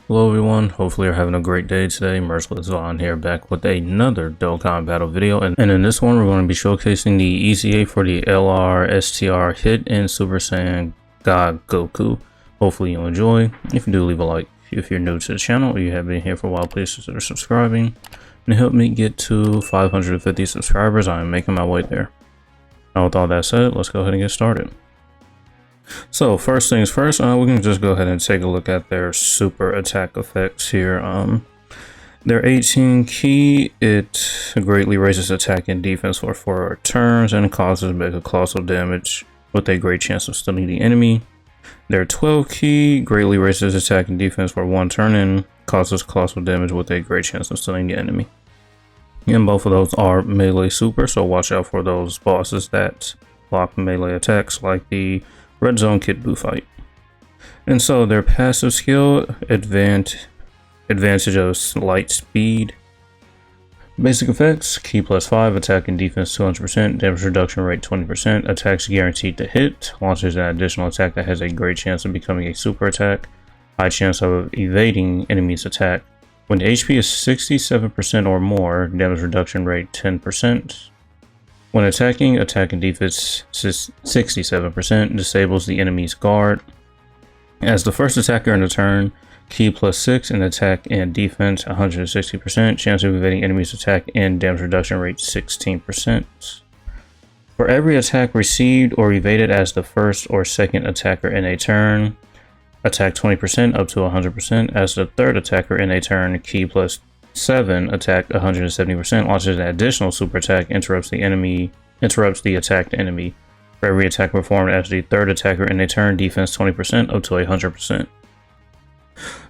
Hello everyone, hopefully you're having a great day today. Merciless Vaughn here, back with another Dokkan battle video, and in this one we're going to be showcasing the EZA for the LR STR hit in Super Saiyan God Goku. Hopefully you enjoy. If you do, leave a like. If you're new to the channel or you have been here for a while, please consider subscribing and help me get to 550 subscribers. I am making my way there. Now with all that said, let's go ahead and get started. So first things first, we can just go ahead and take a look at their super attack effects here. Their 18 key, it greatly raises attack and defense for 4 turns and causes mega colossal damage with a great chance of stunning the enemy. Their 12 key greatly raises attack and defense for 1 turn and causes colossal damage with a great chance of stunning the enemy. And both of those are melee super, so watch out for those bosses that block melee attacks like the Red Zone Kid Buu fight. And so their passive skill, advantage of light speed. Basic effects, key +5, attack and defense 200%, damage reduction rate 20%, attacks guaranteed to hit, launches an additional attack that has a great chance of becoming a super attack, high chance of evading enemy's attack. When the HP is 67% or more, damage reduction rate 10%. When attacking, attack and defense 67%, disables the enemy's guard. As the first attacker in the turn, key +6 in attack and defense 160%, chance of evading enemy's attack and damage reduction rate 16%. For every attack received or evaded as the first or second attacker in a turn, attack 20% up to 100%. As the third attacker in a turn, key +7, attack 170%, launches an additional super attack, interrupts the attacked enemy. For every attack performed as the third attacker in a turn, defense 20% up to 100%.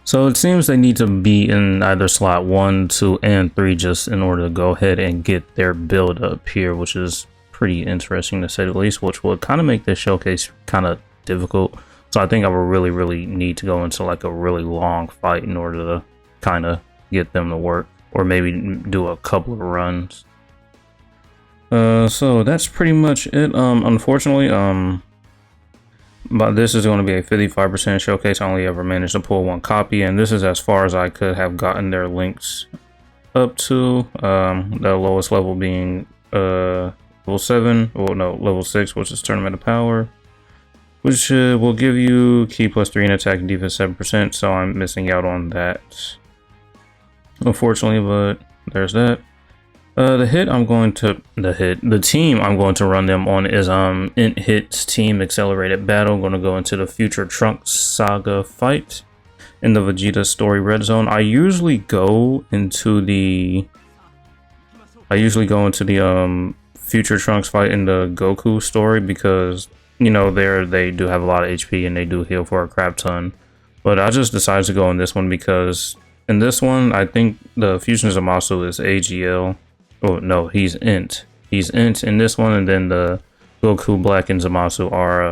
So it seems they need to be in either slot 1, 2, and 3 just in order to go ahead and get their build up here, which is pretty interesting to say the least, which would kind of make this showcase kind of difficult. So I think I would really need to go into like a really long fight in order to kind of get them to work, or maybe do a couple of runs. So that's pretty much it. Unfortunately, but this is going to be a 55% showcase. I only ever managed to pull 1 copy, and this is as far as I could have gotten their links up to. The lowest level being level 7, well no, level 6, which is Tournament of Power, which will give you key +3 in attack and defense 7%, so I'm missing out on that, unfortunately, but there's that. The team I'm going to run them on is Int Hit's Team Accelerated Battle. I'm going to go into the Future Trunks Saga fight in the Vegeta Story Red Zone. I usually go into the Future Trunks fight in the Goku story because, you know, they do have a lot of HP and they do heal for a crap ton. But I just decided to go in this one because in this one, I think the Fusion Zamasu is AGL. Oh no, he's Int. He's Int in this one, and then the Goku Black and Zamasu are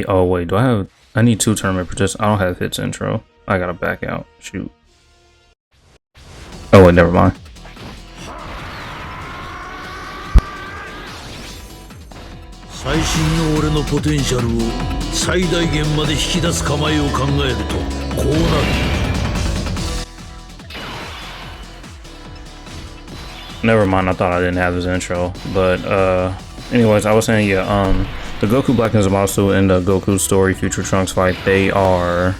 oh wait, I need 2 tournament participants. I don't have Hit's intro. I gotta back out. Shoot. Oh wait, never mind. Never mind, I thought I didn't have his intro. But anyways, I was saying, yeah, the Goku Black and Zamasu in the Goku Story Future Trunks fight, they are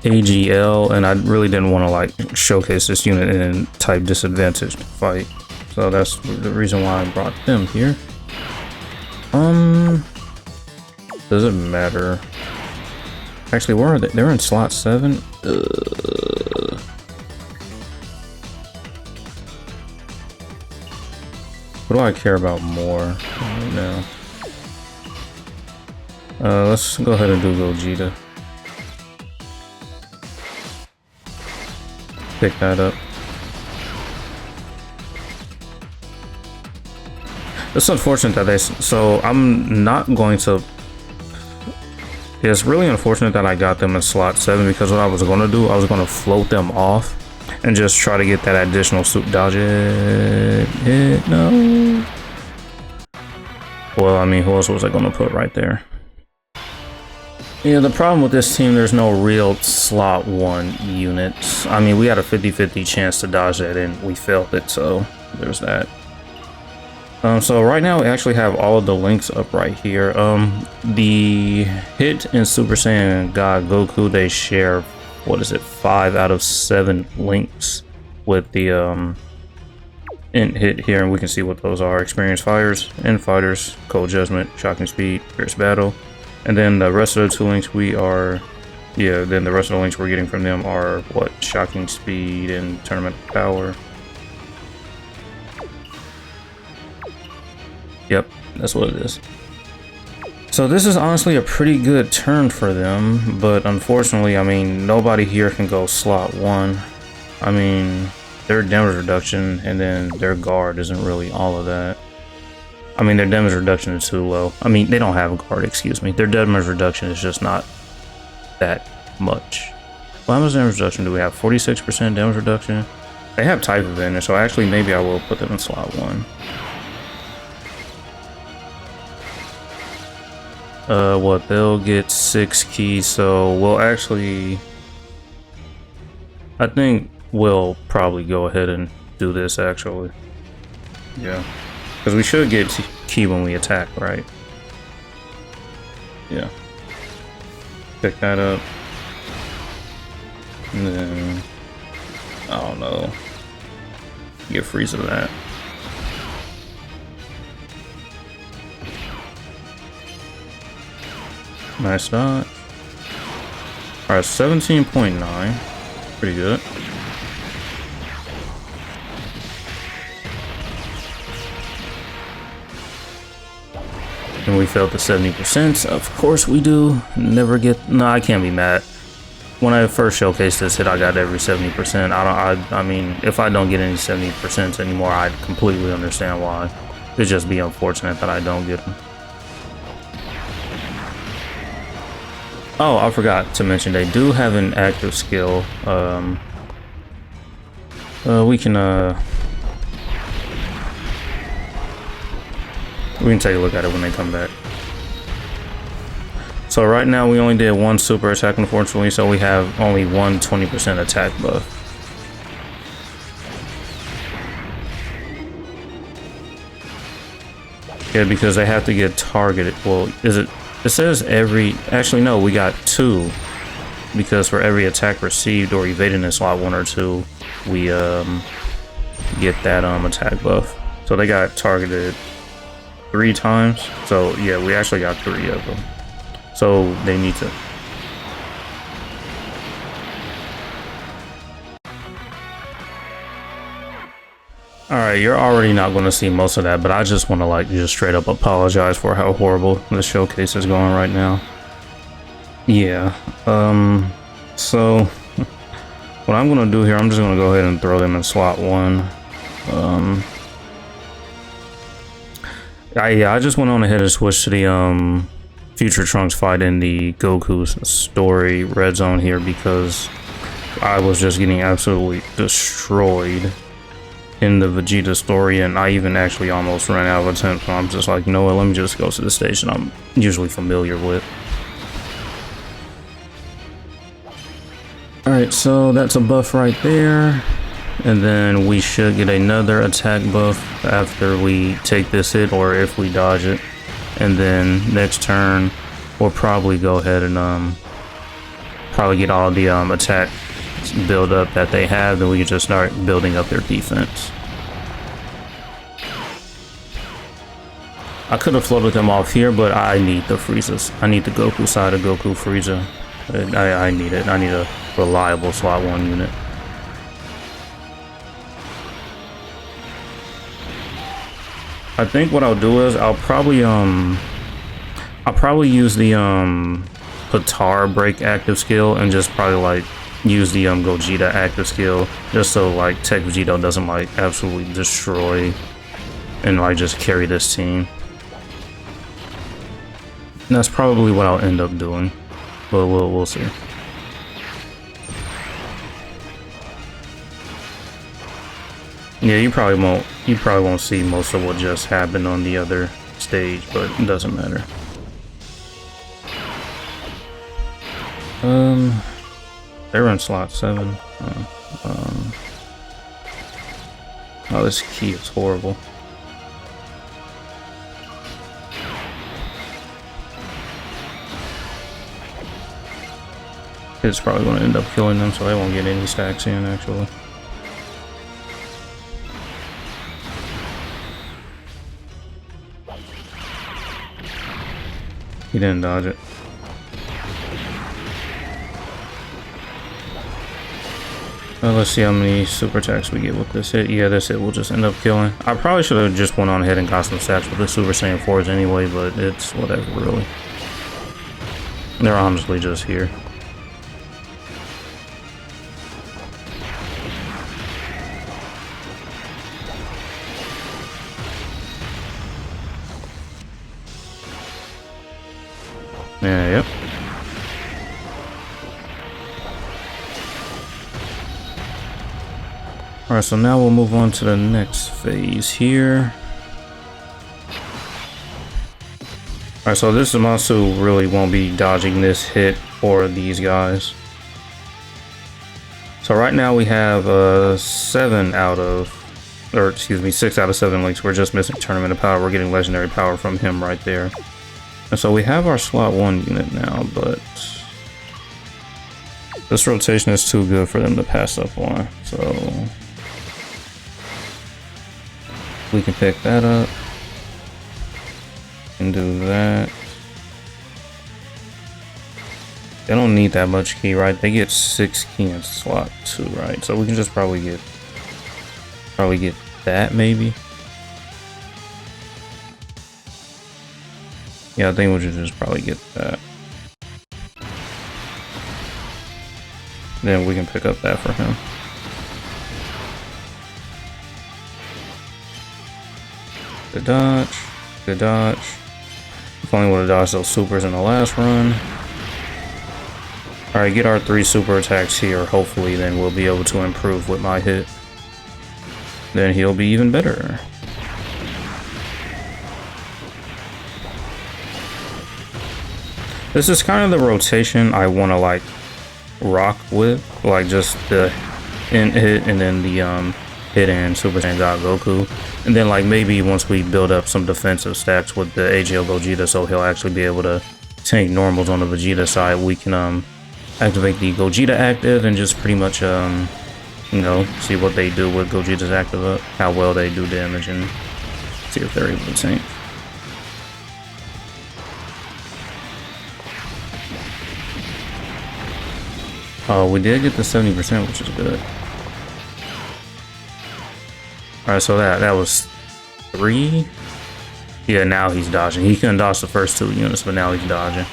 AGL, and I really didn't want to like showcase this unit in type disadvantaged fight. So that's the reason why I brought them here. Does it matter? Actually, where are they? They're in slot 7. What do I care about more right now? Let's go ahead and do Gogeta. Pick that up. It's unfortunate that so I'm not going to. Yeah, it's really unfortunate that I got them in slot 7 because what I was going to do, I was going to float them off and just try to get that additional dodge it. Hit, no. Well, I mean, who else was I going to put right there? Yeah, the problem with this team, there's no real slot 1 units. I mean, we had a 50-50 chance to dodge that and we failed it, so there's that. So right now we actually have all of the links up right here. The Hit and Super Saiyan God Goku, they share, what is it, 5 out of 7 links with the in Hit here, and we can see what those are: Experienced Fighters, End Fighters, Cold Judgment, Shocking Speed, Fierce Battle. And then the rest of the 2 links then the rest of the links we're getting from them are what? Shocking Speed and Tournament Power. Yep, that's what it is. So this is honestly a pretty good turn for them, but unfortunately, I mean, nobody here can go slot 1. I mean, their damage reduction and then their guard isn't really all of that. I mean, their damage reduction is too low. I mean, they don't have a guard, excuse me. Their damage reduction is just not that much. Well, how much damage reduction do we have? 46% damage reduction? They have type advantage, so actually maybe I will put them in slot 1. What, they'll get 6 keys, so we'll actually... I think we'll probably go ahead and do this, actually. Yeah. Because we should get key when we attack, right? Yeah. Pick that up. And then... I don't know. Get freeze of that. Nice dodge. Alright, 17.9. Pretty good. And we failed the 70%. Of course we do. Never get... No, I can't be mad. When I first showcased this hit, I got every 70%. I mean, if I don't get any 70% anymore, I completely understand why. It'd just be unfortunate that I don't get them. Oh, I forgot to mention they do have an active skill. We can take a look at it when they come back. So right now we only did 1 super attack, unfortunately, so we have only 1 20% attack buff. Yeah, because they have to get targeted. Well, it says every... Actually, no, we got 2. Because for every attack received or evaded in slot 1 or 2, we get that attack buff. So they got targeted 3 times. So yeah, we actually got 3 of them. So they need to... Alright, you're already not going to see most of that, but I just want to like just straight up apologize for how horrible this showcase is going right now. Yeah, so what I'm going to do here, I'm just going to go ahead and throw them in slot 1. I just went on ahead and switched to the Future Trunks fight in the Goku's story red zone here because I was just getting absolutely destroyed in the Vegeta story, and I even actually almost ran out of attempt, so I'm just like, you know what, let me just go to the station I'm usually familiar with. Alright, so that's a buff right there, and then we should get another attack buff after we take this hit, or if we dodge it. And then next turn we'll probably go ahead and probably get all the attack build up that they have, then we can just start building up their defense. I could have floated them off here, but I need the Friezas. I need the Goku side of Goku Frieza. I need it. I need a reliable slot 1 unit. I think what I'll do is I'll probably use the Patar break active skill and just probably like use the Gogeta active skill just so like Tech Vegito doesn't like absolutely destroy and like just carry this team. And that's probably what I'll end up doing, but we'll see. Yeah, you probably won't see most of what just happened on the other stage, but it doesn't matter. They run slot 7. Oh, this key is horrible. It's probably going to end up killing them, so they won't get any stacks in, actually. He didn't dodge it. Well, let's see how many super attacks we get with this hit. Yeah, this hit will just end up killing. I probably should have just went on ahead and got some stacks with the Super Saiyan 4s anyway, but it's whatever, really. They're honestly just here. Yeah, yep. Alright, so now we'll move on to the next phase here. Alright, so this Zamasu really won't be dodging this hit or these guys. So right now we have 6 out of 7 links. We're just missing Tournament of Power. We're getting legendary power from him right there. And so we have our slot 1 unit now, but this rotation is too good for them to pass up on. So we can pick that up and do that. They don't need that much key, right? They get 6 key in slot 2, right? So we can just probably get that maybe. Yeah, I think we should just probably get that. Then we can pick up that for him. Good dodge. Good dodge. If only would have dodged those supers in the last run. Alright, get our 3 super attacks here. Hopefully, then we'll be able to improve with my hit. Then he'll be even better. This is kind of the rotation I want to like rock with, like just the in hit and then the hit and Super Saiyan God Goku, and then like maybe once we build up some defensive stacks with the AGL Gogeta, so he'll actually be able to tank normals on the Vegeta side, we can activate the Gogeta active and just pretty much you know, see what they do with Gogeta's active up, how well they do damage, and see if they're able to tank. Oh, we did get the 70%, which is good. Alright, so that was 3. Yeah, now he's dodging. He couldn't dodge the first 2 units, but now he's dodging.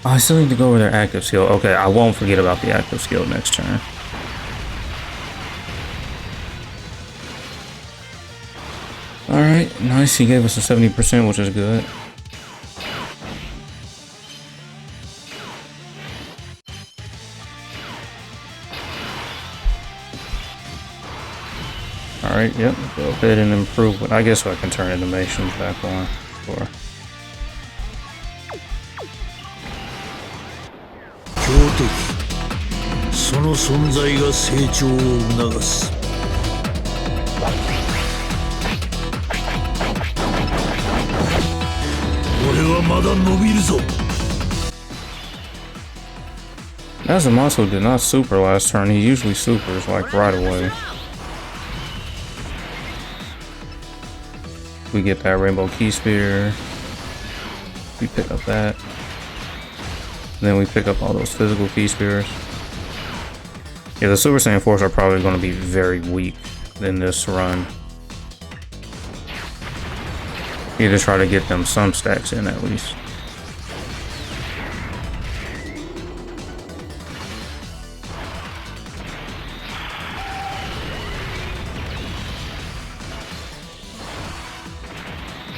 Oh, I still need to go over their active skill. Okay, I won't forget about the active skill next turn. Alright, nice. He gave us a 70%, which is good. Alright, yep, go ahead and improve it. I guess I can turn animations back on. Sure. Zamasu did not super last turn. He usually supers like right away. We get that Rainbow Key Spear. We pick up that. Then we pick up all those physical Key Spears. Yeah, the Super Saiyan 4s are probably going to be very weak in this run. You need to try to get them some stacks in at least.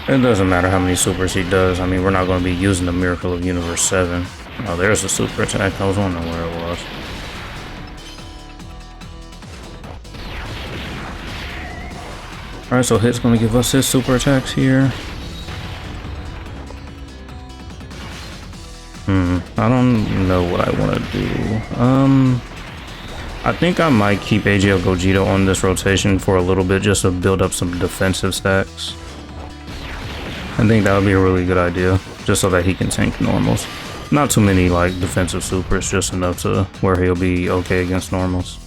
It doesn't matter how many supers he does. I mean, we're not going to be using the Miracle of Universe 7. Oh, there's a super attack. I was wondering where it was. Alright, so Hit's going to give us his super attacks here. I don't know what I want to do. I think I might keep AGL Gogeta on this rotation for a little bit just to build up some defensive stacks. I think that would be a really good idea, just so that he can tank normals. Not too many like defensive supers, just enough to where he'll be okay against normals.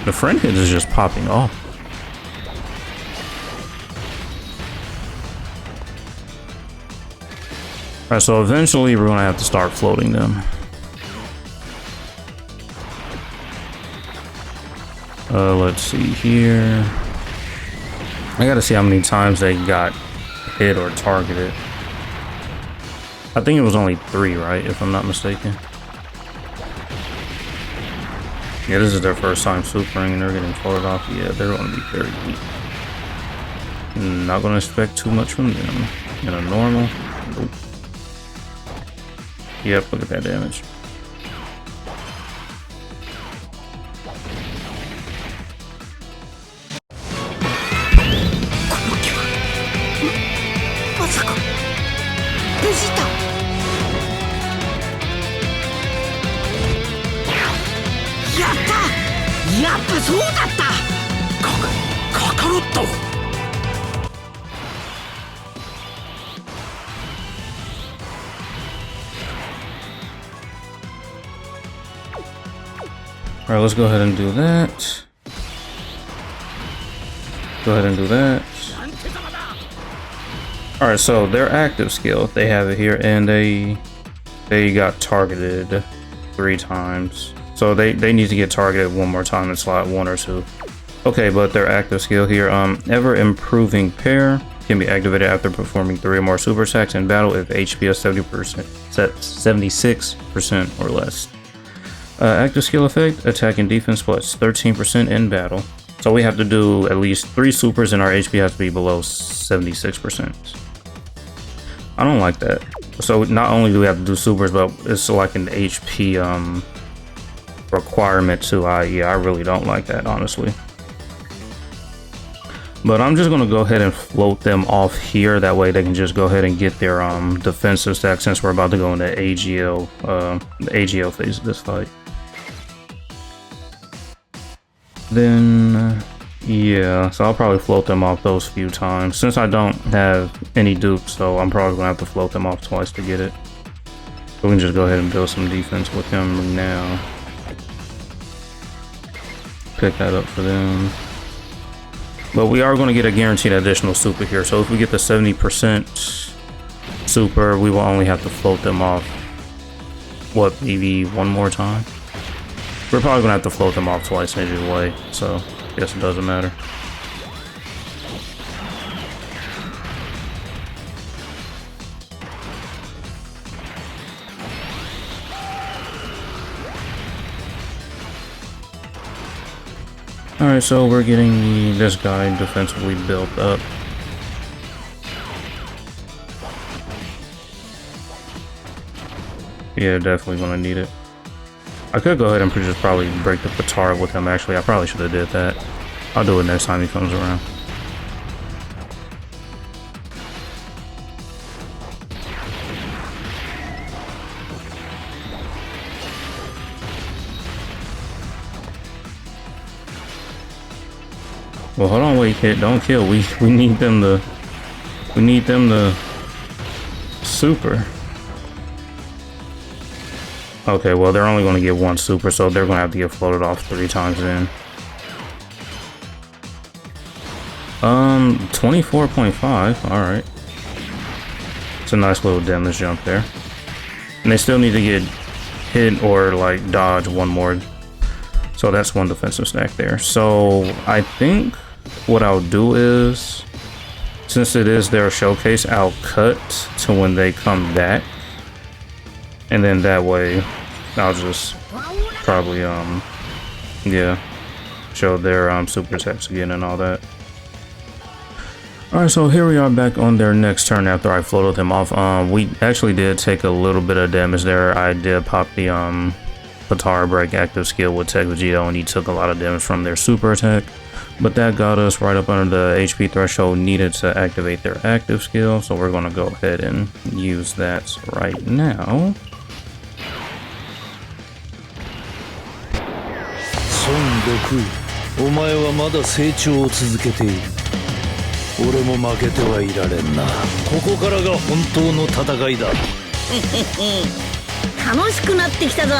The friend hit is just popping off. Alright, so eventually we're gonna have to start floating them. Let's see here. I gotta see how many times they got hit or targeted. I think it was only 3, right? If I'm not mistaken. Yeah, this is their first time supering and they're getting floated off. Yeah, they're gonna be very weak. Not gonna expect too much from them. In a normal. Nope. Yep, look at that damage. Alright, let's go ahead and do that. Go ahead and do that. Alright, so their active skill, they have it here, and they got targeted 3 times. So they need to get targeted 1 more time in slot 1 or 2. Okay, but their active skill here, ever improving pair can be activated after performing 3 or more super attacks in battle if HP is 76% or less. Active skill effect, attack and defense plus 13% in battle. So we have to do at least 3 supers and our HP has to be below 76%. I don't like that. So not only do we have to do supers, but it's like an HP requirement too. Yeah, I really don't like that, honestly. But I'm just gonna go ahead and float them off here. That way they can just go ahead and get their defensive stack since we're about to go into AGL, the AGL phase of this fight. Then, yeah, so I'll probably float them off those few times. Since I don't have any dupes, so I'm probably gonna have to float them off twice to get it. So we can just go ahead and build some defense with him now. Pick that up for them. But we are going to get a guaranteed additional super here. So if we get the 70% super, we will only have to float them off, what, maybe 1 more time? We're probably going to have to float them off twice anyway, so I guess it doesn't matter. Alright, so we're getting this guy defensively built up. Yeah, definitely gonna need it. I could go ahead and just probably break the Patara with him, actually. I probably should have did that. I'll do it next time he comes around. Well, hold on, wait, hit, don't kill. We need them to super. Okay, well they're only gonna get 1 super, so they're gonna have to get floated off 3 times then. 24.5, alright. It's a nice little damage jump there. And they still need to get hit or like dodge 1 more. So that's 1 defensive stack there. So I think what I'll do is, since it is their showcase, I'll cut to when they come back, and then that way I'll just probably yeah, show their super attacks again and all that. Alright, so here we are back on their next turn after I floated them off. We actually did take a little bit of damage there. I did pop the Patara break active skill with Tech Vegito, and he took a lot of damage from their super attack. But that got us right up under the HP threshold needed to activate their active skill, so we're going to go ahead and use that right now. Son Goku, お前はまだ成長を続けている。俺も負けてはいられんな。ここからが本当の戦いだ。楽しくなってきたぞ。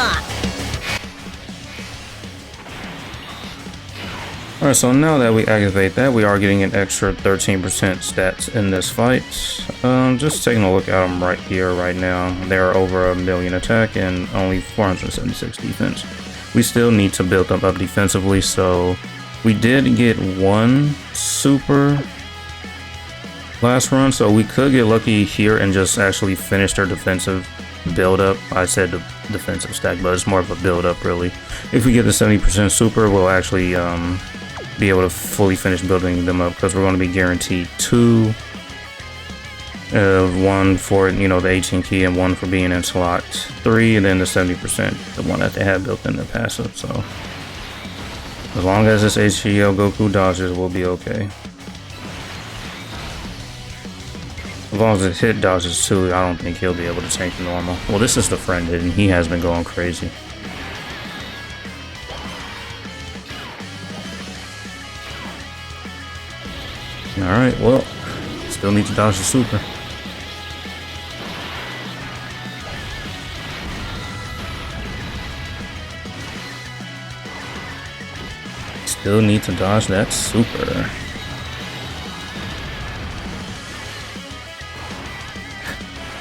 Alright, so now that we activate that, we are getting an extra 13% stats in this fight. Just taking a look at them right here, right now. They're over 1 million attack and only 476 defense. We still need to build them up defensively, so we did get one super last run, so we could get lucky here and just actually finish their defensive build up. I said the defensive stack, but it's more of a build up really. If we get the 70% super, we'll actually be able to fully finish building them up, because we're going to be guaranteed 2, one for, you know, the 18 key and one for being in slot 3, and then the 70%, the one that they have built in their passive. So as long as this HGL Goku dodges, we'll be okay. As long as it hit dodges too, I don't think he'll be able to tank the normal. Well, this is the friend hit, and he has been going crazy. Alright, well, still need to dodge the super. Still need to dodge that super.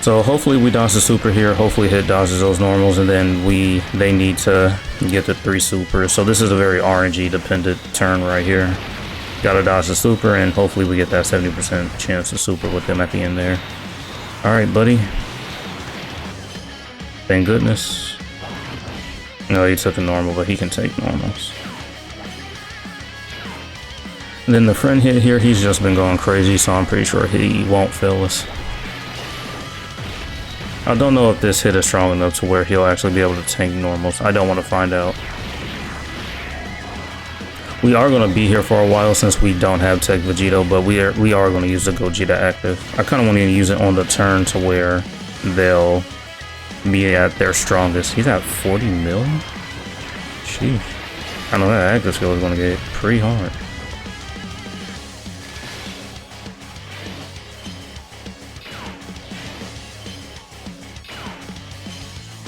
So hopefully we dodge the super here, hopefully hit dodges those normals, and then they need to get the 3 supers. So this is a very RNG dependent turn right here. Gotta dodge the super, and hopefully we get that 70% chance to super with them at the end there. Alright, buddy. Thank goodness. No, he took a normal, but he can take normals. And then the friend hit here, he's just been going crazy, so I'm pretty sure he won't fail us. I don't know if this hit is strong enough to where he'll actually be able to tank normals. I don't want to find out. We are going to be here for a while since we don't have Tech Vegito, but we are going to use the Gogeta active. I kind of want to use it on the turn to where they'll be at their strongest. He's at 40 mil? Sheesh. I know that active skill is going to get pretty hard.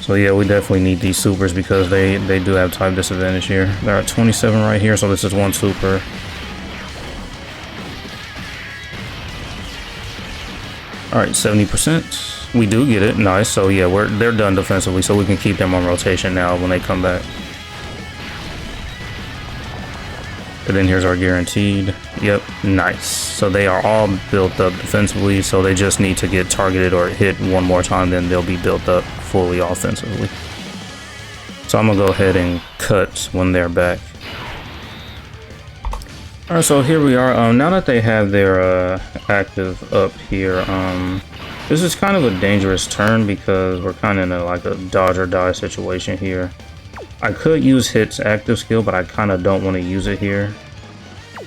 So yeah, we definitely need these supers because they do have type disadvantage here. They're at 27 right here, so this is one super. Alright, 70%. We do get it. Nice. So yeah, they're done defensively, so we can keep them on rotation now when they come back. And then here's our guaranteed. Yep, nice. So they are all built up defensively, so they just need to get targeted or hit one more time, then they'll be built up fully offensively. So I'm gonna go ahead and cut when they're back. Alright, so here we are. Now that they have their active up here, this is kind of a dangerous turn because we're kind of in like a dodge or die situation here. I could use Hit's active skill, but I kind of don't want to use it here.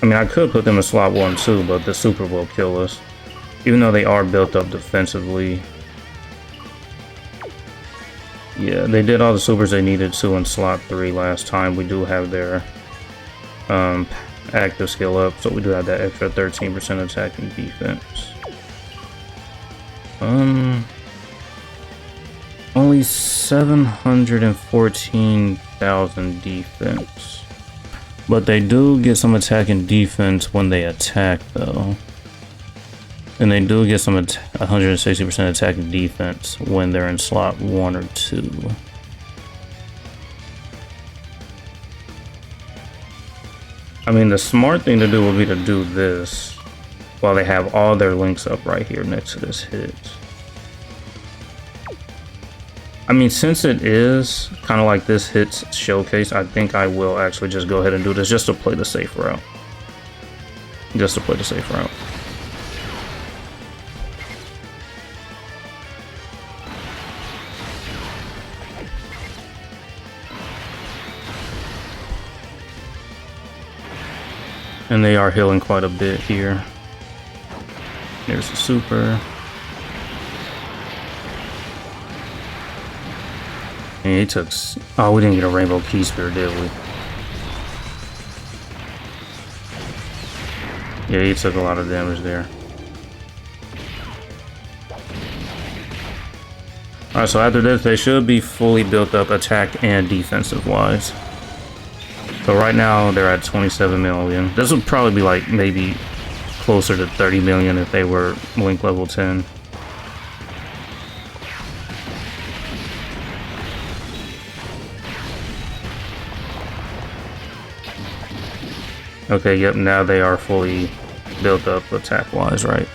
I mean, I could put them in slot 1 too, but the super will kill us. Even though they are built up defensively. Yeah, they did all the supers they needed to in slot 3 last time. We do have their active skill up, so we do have that extra 13% attack and defense. Only 714,000 defense. But they do get some attack and defense when they attack though. And they do get some 160% attack and defense when they're in slot 1 or 2. I mean, the smart thing to do would be to do this while they have all their links up right here next to this hit. I mean, since it is kind of like this hits showcase, I think I will actually just go ahead and do this just to play the safe route. Just to play the safe route. And they are healing quite a bit here. There's the super. And he took... Oh, we didn't get a rainbow key spear, did we? Yeah, he took a lot of damage there. Alright, so after this, they should be fully built up attack and defensive wise. So right now, they're at 27 million. This would probably be like maybe closer to 30 million if they were Link level 10. Okay, yep, now they are fully built up attack wise, right?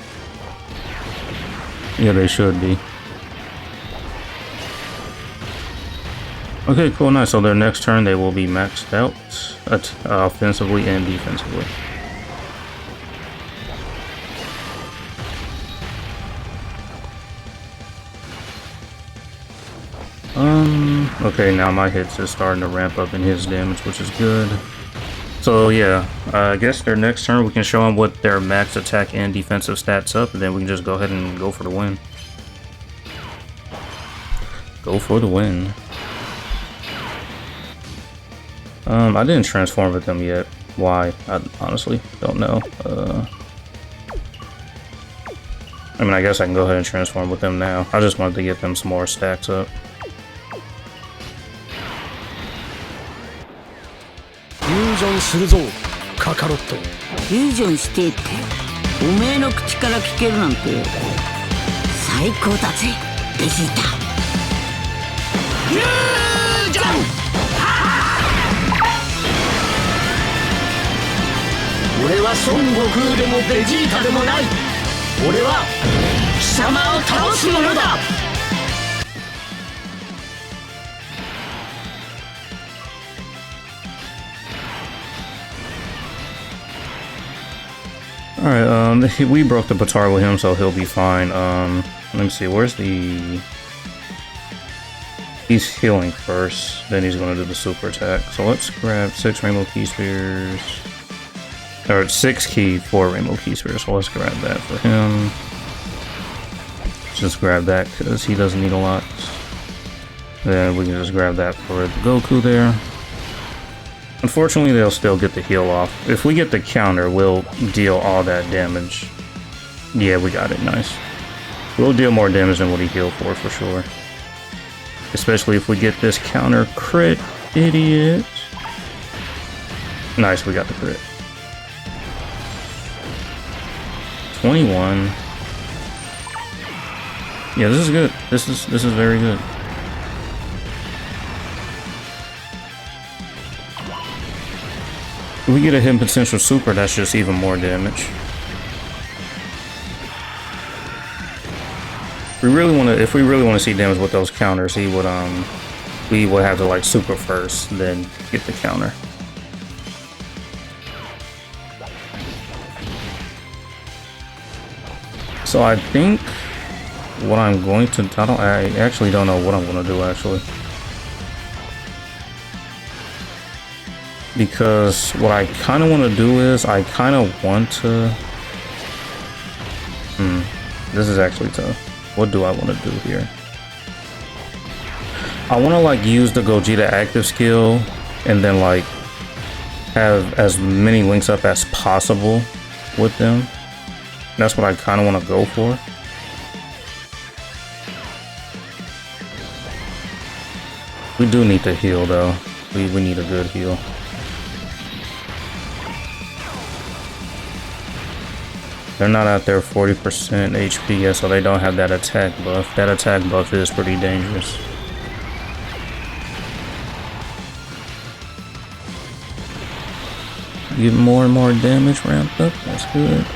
Yeah, they should be. Okay, cool, nice. So their next turn they will be maxed out offensively and defensively. Okay, now my hits is starting to ramp up in his damage, which is good. So yeah, I guess their next turn we can show them what their max attack and defensive stats up, and then we can just go ahead and go for the win. Go for the win. I didn't transform with them yet. Why? I honestly don't know. I mean, I guess I can go ahead and transform with them now. I just wanted to get them some more stacks up. Fusion するぞ、カカロット。フュージョンしてって、おめえの口から聞けるなんて最高だぜ、ベジータ。フュージョン！俺は孫悟空でもベジータでもない。俺は貴様を倒すものだ。Alright, we broke the batar with him, so he'll be fine. Let me see, where's the... He's healing first, then he's gonna do the super attack. So let's grab 6 rainbow key spears. Or 6 key, 4 rainbow key spears, so let's grab that for him. Just grab that, because he doesn't need a lot. Then we can just grab that for the Goku there. Unfortunately, they'll still get the heal off. If we get the counter, we'll deal all that damage. Yeah, we got it. Nice. We'll deal more damage than what he healed for sure. Especially if we get this counter crit, idiot. Nice, we got the crit. 21. Yeah, this is good. This is very good. If we get a hidden potential super, that's just even more damage. If we really want to see damage with those counters, we would have to like super first, then get the counter. So I think what I'm going to I actually don't know what I'm going to do actually. Because what I kind of want to do is I kind of want to... This is actually tough. What do I want to do here? I want to like use the Gogeta active skill and then like have as many links up as possible with them. That's what I kind of want to go for. We do need to heal though. We need a good heal. They're not at their 40% HP yet, so they don't have that attack buff. That attack buff is pretty dangerous. Get more and more damage ramped up. That's good.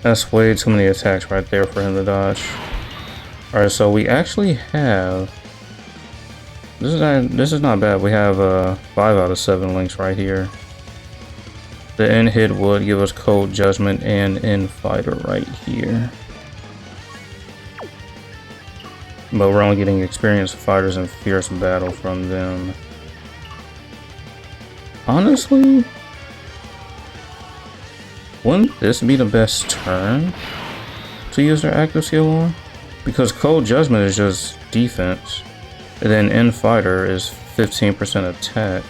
That's way too many attacks right there for him to dodge. Alright, so we actually have... This is not bad. We have 5 out of 7 links right here. The end hit would give us Cold Judgment and End Fighter right here. But we're only getting experienced fighters and fierce battle from them. Honestly, wouldn't this be the best turn to use their active skill on? Because Cold Judgment is just defense, and then End Fighter is 15% attack.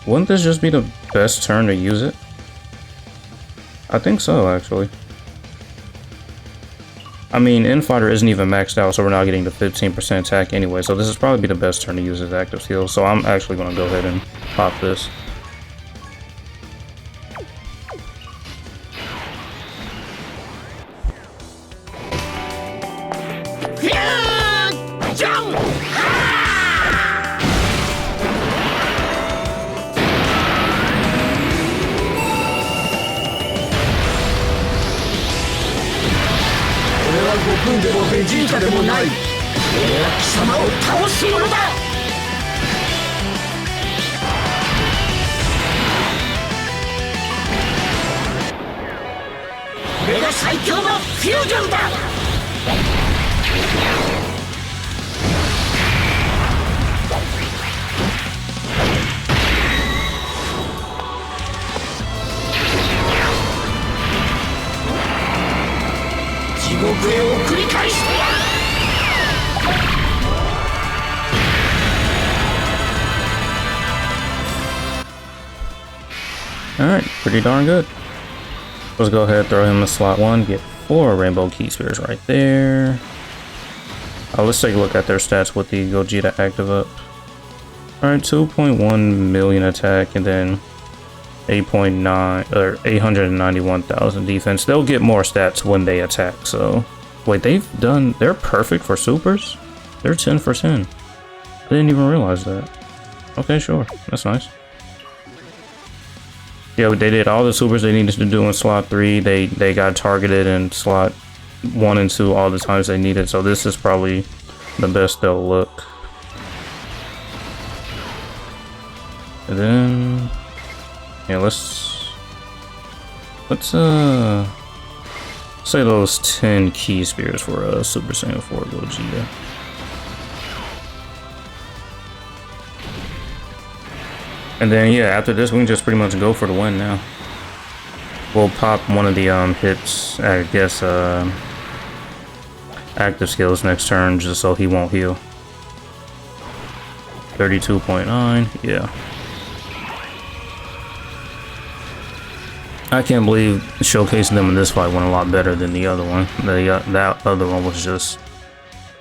Wouldn't this just be the best turn to use it? I think so, actually. I mean, End Fighter isn't even maxed out, so we're not getting the 15% attack anyway, so this is probably be the best turn to use his active skill, so I'm actually going to go ahead and pop this. Alright, pretty darn good. Let's go ahead and throw him in slot 1, get 4 Rainbow Key Spheres right there. Let's take a look at their stats with the Gogeta active up. Alright, 2.1 million attack and then 8.9 or 891,000 defense. They'll get more stats when they attack, so wait, they're perfect for supers? They're 10 for 10. I didn't even realize that. Okay, sure, that's nice. Yeah, they did all the supers they needed to do in slot 3. They got targeted in slot 1 and 2 all the times they needed, so this is probably the best they'll look. And then yeah, let's say those 10 Key Spheres for Super Saiyan 4 Gogeta. And then yeah, after this we can just pretty much go for the win now. We'll pop one of the hits, I guess active skills next turn just so he won't heal. 32.9, yeah. I can't believe showcasing them in this fight went a lot better than the other one. That other one was just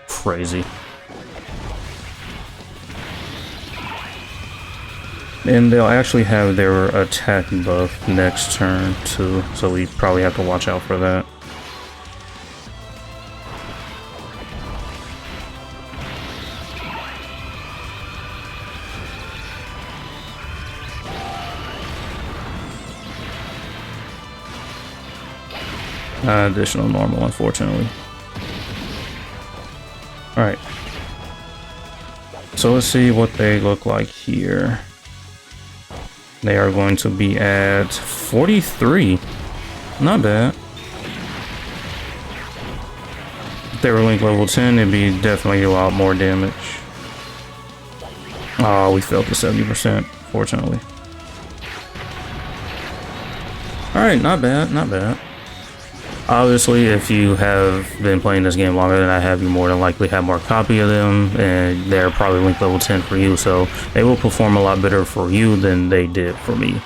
crazy. And they'll actually have their attack buff next turn too, so we probably have to watch out for that. Additional normal, unfortunately. Alright. So let's see what they look like here. They are going to be at 43. Not bad. If they were link level 10, it'd be definitely a lot more damage. Oh, we failed to 70%, fortunately. Alright, not bad, not bad. Obviously, if you have been playing this game longer than I have, you more than likely have more copy of them, and they're probably link level 10 for you, so they will perform a lot better for you than they did for me.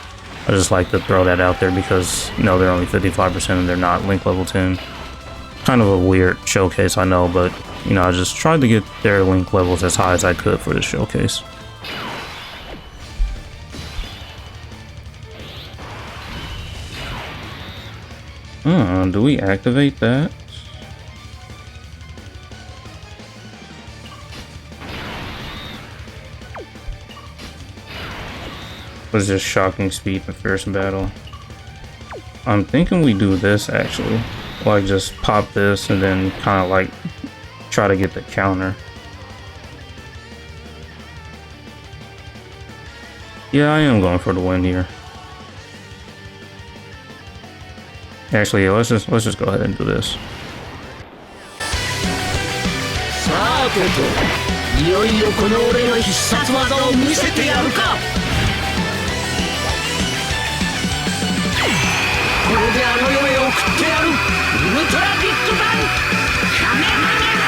I just like to throw that out there because, you know, they're only 55% and they're not link level 10. Kind of a weird showcase, I know, but, you know, I just tried to get their link levels as high as I could for this showcase. Do we activate that? Was just shocking speed and fierce battle. I'm thinking we do this actually. Like just pop this and then kind of like try to get the counter. Yeah, I am going for the win here. Actually, yeah, let's just go ahead and do this. さてといよいよこの俺の必殺技を見せてやるか。これであの夢を送ってやる。ウルトラビッグバンカメハメハ。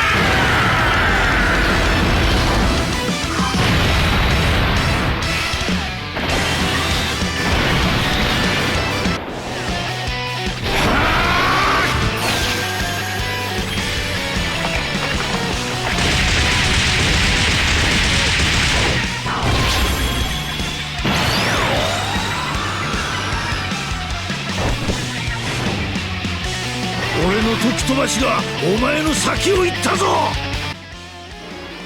俺の時飛ばしがお前の先を行ったぞ。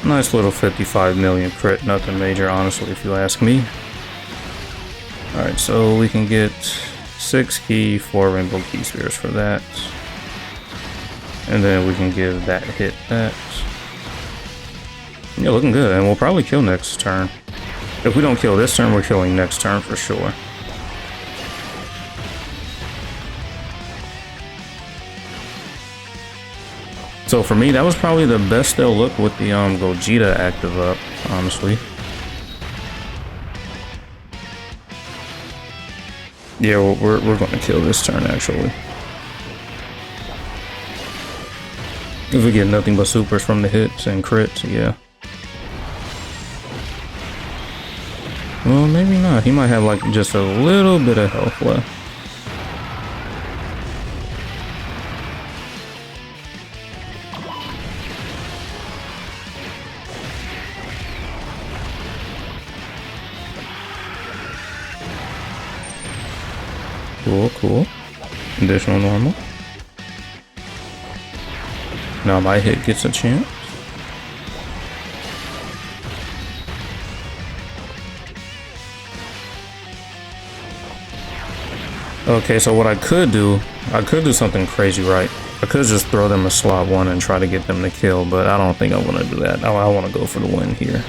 Nice little 55 million crit, nothing major, honestly, if you ask me. Alright, so we can get 6 key, 4 rainbow key spheres for that. And then we can give that hit that. Yeah, looking good, and we'll probably kill next turn. If we don't kill this turn, we're killing next turn for sure. So for me, that was probably the best they'll look with the Gogeta active up, honestly. Yeah, we're going to kill this turn, actually. If we get nothing but supers from the hits and crits, yeah. Well, maybe not. He might have like just a little bit of health left. Cool, cool. Additional normal. Now my hit gets a chance. Okay, so what I could do something crazy, right? I could just throw them a slot 1 and try to get them to kill, but I don't think I want to do that. I want to go for the win here.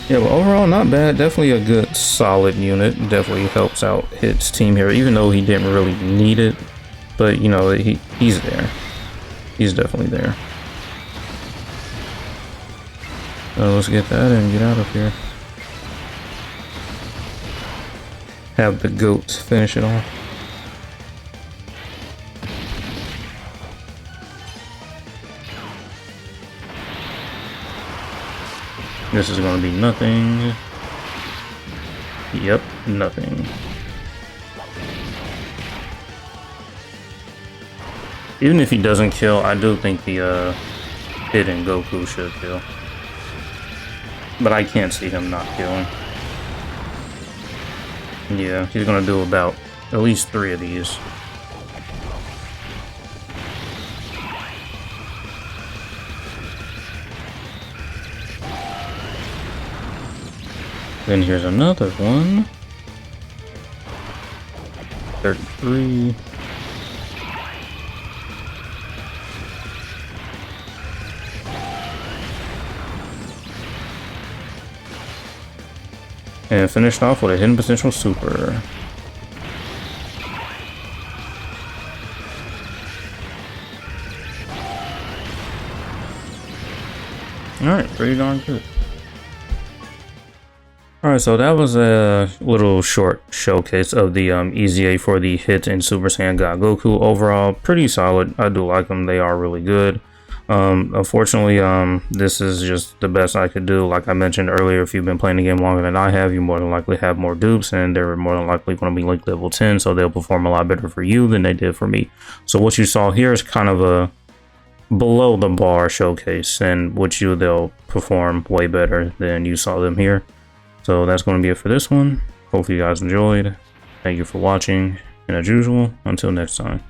Yeah, but overall, not bad. Definitely a good, solid unit. Definitely helps out Hit's team here, even though he didn't really need it. But, you know, he's there. He's definitely there. So let's get that and get out of here. Have the goats finish it off. This is going to be nothing. Yep, nothing. Even if he doesn't kill, I do think the hidden Goku should kill. But I can't see him not killing. Yeah, he's going to do about at least 3 of these. Then here's another one. 33. And finished off with a hidden potential super. Alright, pretty darn good. Alright, so that was a little short showcase of the EZA for the Hit and Super Saiyan God Goku. Overall, pretty solid. I do like them. They are really good. Unfortunately, this is just the best I could do. Like I mentioned earlier, if you've been playing the game longer than I have, you more than likely have more dupes, and they're more than likely going to be like level 10, so they'll perform a lot better for you than they did for me. So what you saw here is kind of a below the bar showcase, and with you, they'll perform way better than you saw them here. So that's going to be it for this one. Hopefully you guys enjoyed. Thank you for watching, and as usual, until next time.